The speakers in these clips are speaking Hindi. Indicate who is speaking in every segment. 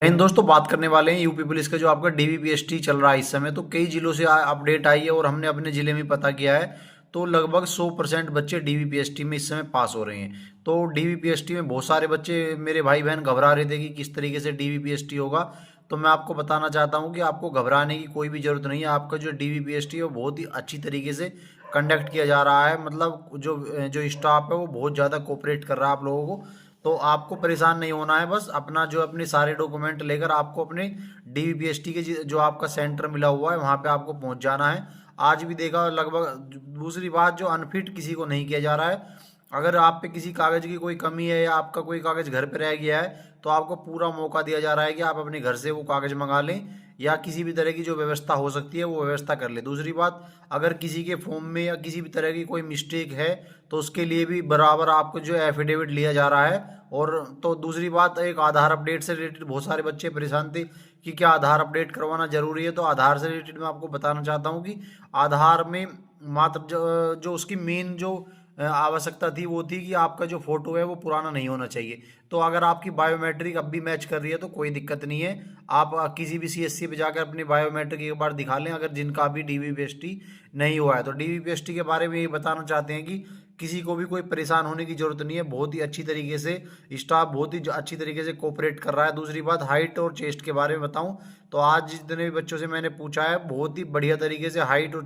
Speaker 1: इन दोस्तों बात करने वाले हैं यूपी पुलिस का जो आपका डीवीपीएसटी चल रहा है इस समय। तो कई जिलों से अपडेट आई है और हमने अपने ज़िले में पता किया है। तो लगभग 100% बच्चे डीवीपीएसटी में इस समय पास हो रहे हैं। तो डीवीपीएसटी में बहुत सारे बच्चे मेरे भाई बहन घबरा रहे थे कि किस तरीके से डीवीपीएसटी होगा। तो मैं आपको बताना चाहता हूँ कि आपको घबराने की कोई भी ज़रूरत नहीं है। आपका जो डीवीपीएसटी है वो बहुत ही अच्छी तरीके से कंडक्ट किया जा रहा है। मतलब जो जो स्टाफ है वो बहुत ज़्यादा कोऑपरेट कर रहा है आप लोगों को। तो आपको परेशान नहीं होना है। बस अपना जो अपने सारे डॉक्यूमेंट लेकर आपको अपने डीवीपीएसटी के जो आपका सेंटर मिला हुआ है वहाँ पे आपको पहुँच जाना है। आज भी देखा लगभग। दूसरी बात, जो अनफिट किसी को नहीं किया जा रहा है। अगर आप पे किसी कागज़ की कोई कमी है या आपका कोई कागज़ घर पे रह गया है तो आपको पूरा मौका दिया जा रहा है कि आप अपने घर से वो कागज़ मंगा लें या किसी भी तरह की जो व्यवस्था हो सकती है वो व्यवस्था कर ले। दूसरी बात, अगर किसी के फॉर्म में या किसी भी तरह की कोई मिस्टेक है तो उसके लिए भी बराबर आपको जो एफिडेविट लिया जा रहा है। और तो दूसरी बात, एक आधार अपडेट से रिलेटेड बहुत सारे बच्चे परेशान थे कि क्या आधार अपडेट करवाना जरूरी है। तो आधार से रिलेटेड मैं आपको बताना चाहता हूँ कि आधार में मात्र जो उसकी मेन जो आवश्यकता थी वो थी कि आपका जो फोटो है वो पुराना नहीं होना चाहिए। तो अगर आपकी बायोमेट्रिक अब भी मैच कर रही है तो कोई दिक्कत नहीं है। आप किसी भी सीएससी पे जाकर अपनी बायोमेट्रिक एक बार दिखा लें, अगर जिनका अभी डीवीपीएसटी नहीं हुआ है। तो डीवीपीएसटी के बारे में ये बताना चाहते हैं कि किसी को भी कोई परेशान होने की जरूरत नहीं है। बहुत ही अच्छी तरीके से स्टाफ बहुत ही अच्छी तरीके से कोऑपरेट कर रहा है। दूसरी बात, हाइट और चेस्ट के बारे में बताऊं तो आज जितने भी बच्चों से मैंने पूछा है बहुत ही बढ़िया तरीके से हाइट और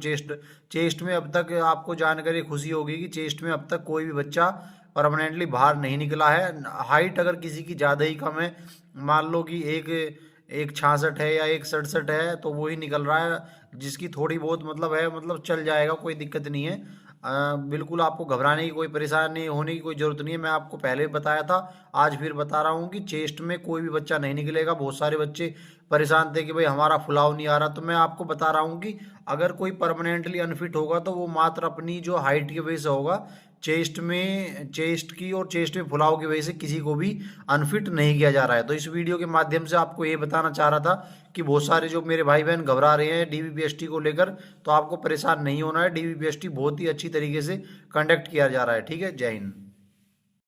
Speaker 1: चेस्ट में अब तक आपको जानकारी खुशी होगी कि चेस्ट में अब तक कोई भी बच्चा परमानेंटली बाहर नहीं निकला है। हाइट अगर किसी की ज़्यादा ही कम है, मान लो कि एक एक 66 है या एक 67 है तो वो ही निकल रहा है। जिसकी थोड़ी बहुत मतलब है, मतलब चल जाएगा, कोई दिक्कत नहीं है। बिल्कुल आपको घबराने की कोई परेशानी होने की कोई ज़रूरत नहीं है। मैं आपको पहले भी बताया था, आज फिर बता रहा हूँ कि चेस्ट में कोई भी बच्चा नहीं निकलेगा। बहुत सारे बच्चे परेशान थे कि भाई हमारा फुलाव नहीं आ रहा। तो मैं आपको बता रहा हूँ कि अगर कोई परमानेंटली अनफिट होगा तो वो मात्र अपनी जो हाइट की वजह से होगा। चेस्ट की और चेस्ट में फुलाव की वजह से किसी को भी अनफिट नहीं किया जा रहा है। तो इस वीडियो के माध्यम से आपको ये बताना चाह रहा था कि बहुत सारे जो मेरे भाई बहन घबरा रहे हैं डीवीपीएसटी को लेकर, तो आपको परेशान नहीं होना है। डीवीपीएसटी बहुत ही अच्छी तरीके से कंडक्ट किया जा रहा है। ठीक है, जय हिंद।